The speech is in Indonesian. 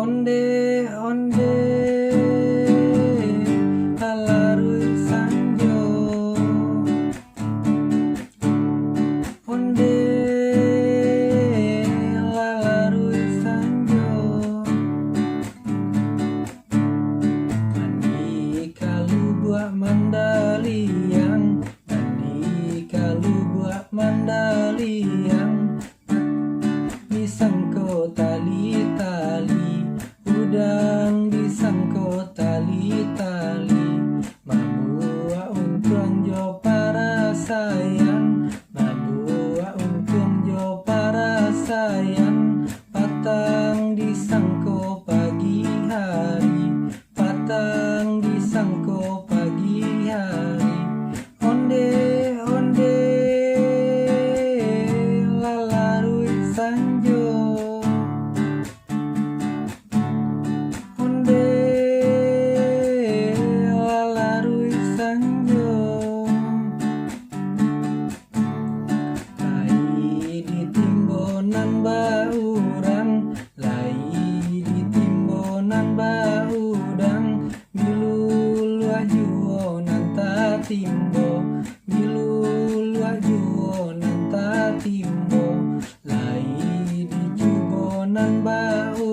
Onde onde halarui sanjo. Onde halarui sanjo. Mandi kalu buat mandaliang, mandi kalu buat mandaliang. Disangko tali-tali, udang disangko tali-tali. Membuat untung jo para sayang, membuat untung jo para sayang. Patang disangko pagi hari, patang disangko pagi hari. Onde onde lalarui sanjo. Onde lalarui sanjo. Lai di timbonan baurang, lai di timbonan baudang. Bilulu ajuo nanta timbo, bilulu ajuo nanta timbo. Lai di jubonan bau